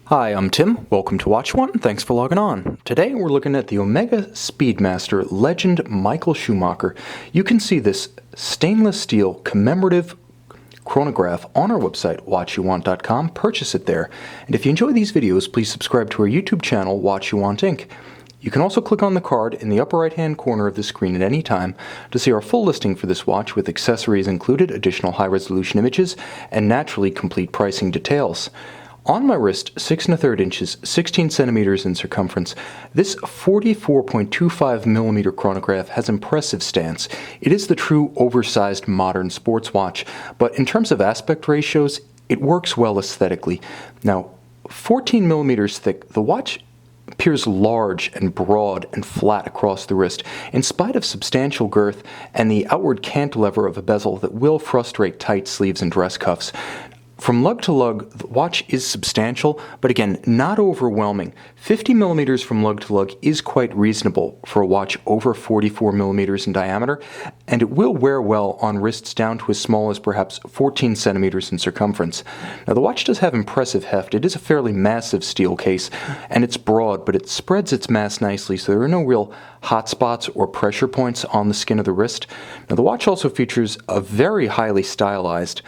Hi, I'm Tim. Welcome to Watch One. Thanks for logging on. Today we're looking at the Omega Speedmaster legend Michael Schumacher. You can see this stainless steel commemorative chronograph on our website, watchyouwant.com. Purchase it there. And if you enjoy these videos, please subscribe to our YouTube channel, Watch You Want Inc. You can also click on the card in the upper right-hand corner of the screen at any time to see our full listing for this watch with accessories included, additional high-resolution images, and naturally complete pricing details. On my wrist, 6 1/3 inches, 16 centimeters in circumference, this 44.25 millimeter chronograph has impressive stance. It is the true oversized modern sports watch, but in terms of aspect ratios, it works well aesthetically. Now, 14 millimeters thick, the watch appears large and broad and flat across the wrist, in spite of substantial girth and the outward cantilever of a bezel that will frustrate tight sleeves and dress cuffs. From lug to lug, the watch is substantial, but again, not overwhelming. 50 millimeters from lug to lug is quite reasonable for a watch over 44 millimeters in diameter, and it will wear well on wrists down to as small as perhaps 14 centimeters in circumference. Now, the watch does have impressive heft. It is a fairly massive steel case, and it's broad, but it spreads its mass nicely, so there are no real hot spots or pressure points on the skin of the wrist. Now, the watch also features a very highly stylized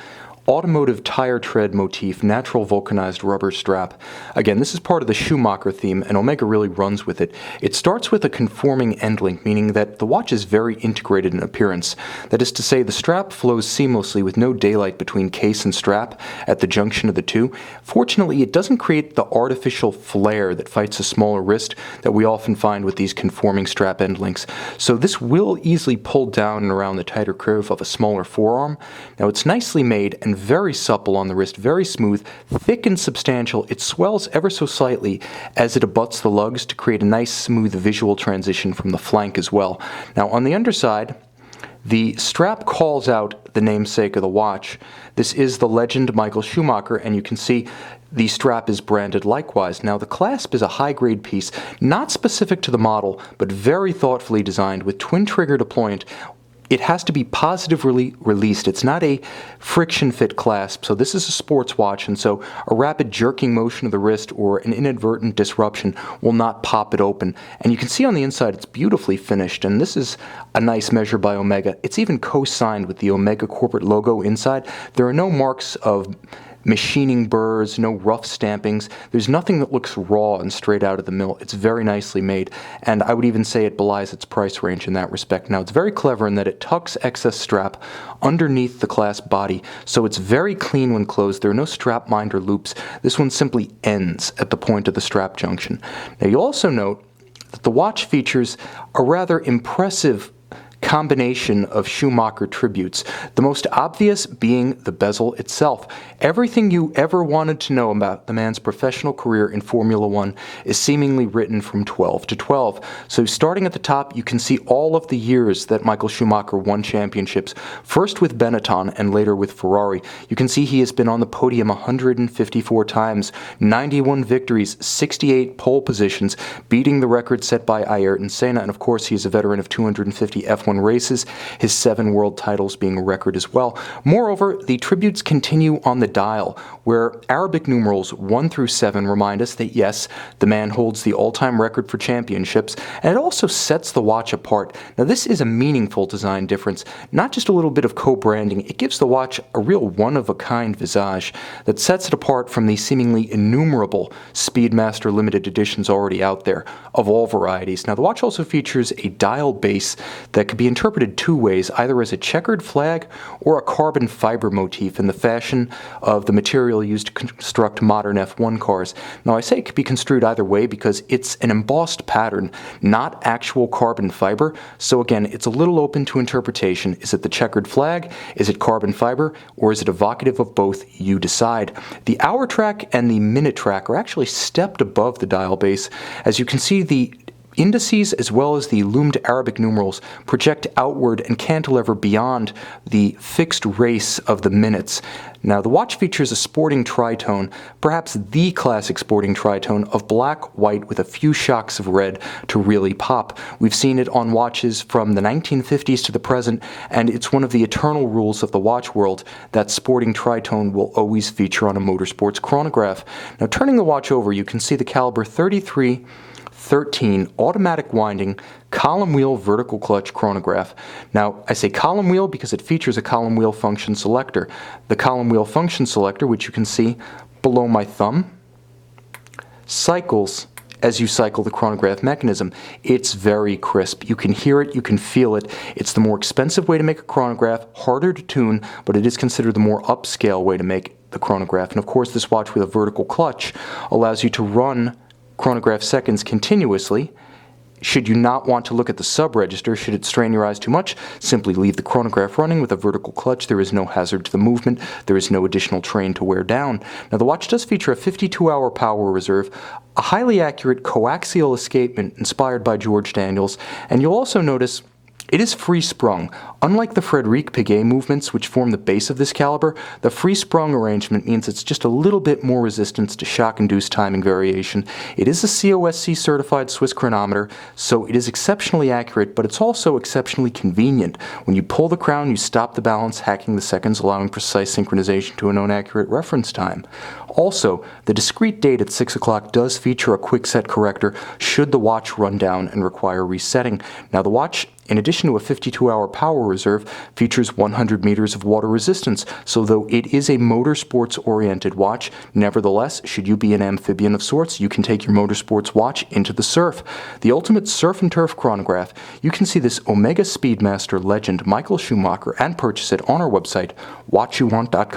automotive tire tread motif, natural vulcanized rubber strap. Again, this is part of the Schumacher theme, and Omega really runs with it. It starts with a conforming end link, meaning that the watch is very integrated in appearance. That is to say, the strap flows seamlessly with no daylight between case and strap at the junction of the two. Fortunately, it doesn't create the artificial flare that fights a smaller wrist that we often find with these conforming strap end links. So this will easily pull down and around the tighter curve of a smaller forearm. Now, it's nicely made and very supple on the wrist, very smooth, thick and substantial. It swells ever so slightly as it abuts the lugs to create a nice smooth visual transition from the flank as well. Now, on the underside, the strap calls out the namesake of the watch. This is the legend Michael Schumacher, and you can see the strap is branded likewise. Now, the clasp is a high-grade piece, not specific to the model, but very thoughtfully designed with twin-trigger deployment. It has to be positively released. It's not a friction-fit clasp, so this is a sports watch, and so a rapid jerking motion of the wrist or an inadvertent disruption will not pop it open. And you can see on the inside it's beautifully finished, and this is a nice measure by Omega. It's even co-signed with the Omega corporate logo inside. There are no marks of machining burrs, no rough stampings. There's nothing that looks raw and straight out of the mill. It's very nicely made, and I would even say it belies its price range in that respect. Now, it's very clever in that it tucks excess strap underneath the clasp body, so it's very clean when closed. There are no strap minder loops. This one simply ends at the point of the strap junction. Now, you'll also note that the watch features a rather impressive combination of Schumacher tributes, the most obvious being the bezel itself. Everything you ever wanted to know about the man's professional career in Formula One is seemingly written from 12 to 12. So starting at the top, you can see all of the years that Michael Schumacher won championships, first with Benetton and later with Ferrari. You can see he has been on the podium 154 times, 91 victories, 68 pole positions, beating the record set by Ayrton Senna, and of course he is a veteran of 250 F1 races, his 7 world titles being a record as well. Moreover, the tributes continue on the dial, where Arabic numerals 1 through 7 remind us that yes, the man holds the all-time record for championships, and it also sets the watch apart. Now, this is a meaningful design difference, not just a little bit of co-branding. It gives the watch a real one-of-a-kind visage that sets it apart from the seemingly innumerable Speedmaster limited editions already out there of all varieties. Now, the watch also features a dial base that could be interpreted two ways, either as a checkered flag or a carbon fiber motif in the fashion of the material used to construct modern F1 cars. Now, I say it could be construed either way because it's an embossed pattern, not actual carbon fiber. So again, it's a little open to interpretation. Is it the checkered flag? Is it carbon fiber? Or is it evocative of both? You decide. The hour track and the minute track are actually stepped above the dial base. As you can see, the indices as well as the loomed Arabic numerals project outward and cantilever beyond the fixed race of the minutes. Now, the watch features a sporting tritone, perhaps the classic sporting tritone of black, white, with a few shocks of red to really pop. We've seen it on watches from the 1950s to the present, and it's one of the eternal rules of the watch world that sporting tritone will always feature on a motorsports chronograph. Now, turning the watch over, you can see the caliber 3313 automatic winding column wheel vertical clutch chronograph. Now, I say column wheel because it features a column wheel function selector. The column wheel function selector, which you can see below my thumb, cycles as you cycle the chronograph mechanism. It's very crisp. You can hear it, you can feel it. It's the more expensive way to make a chronograph, harder to tune, but it is considered the more upscale way to make the chronograph. And of course, this watch with a vertical clutch allows you to run chronograph seconds continuously. Should you not want to look at the sub-register, should it strain your eyes too much, simply leave the chronograph running with a vertical clutch. There is no hazard to the movement. There is no additional train to wear down. Now, the watch does feature a 52-hour power reserve, a highly accurate coaxial escapement inspired by George Daniels, and you'll also notice it is free-sprung. Unlike the Frédéric Piguet movements, which form the base of this caliber, the free-sprung arrangement means it's just a little bit more resistance to shock-induced timing variation. It is a COSC-certified Swiss chronometer, so it is exceptionally accurate, but it's also exceptionally convenient. When you pull the crown, you stop the balance, hacking the seconds, allowing precise synchronization to a known accurate reference time. Also, the discrete date at 6 o'clock does feature a quick set corrector should the watch run down and require resetting. Now, the watch, in addition to a 52-hour power reserve, features 100 meters of water resistance, so though it is a motorsports-oriented watch, nevertheless, should you be an amphibian of sorts, you can take your motorsports watch into the surf. The ultimate surf and turf chronograph. You can see this Omega Speedmaster legend Michael Schumacher and purchase it on our website, watchyouwant.com.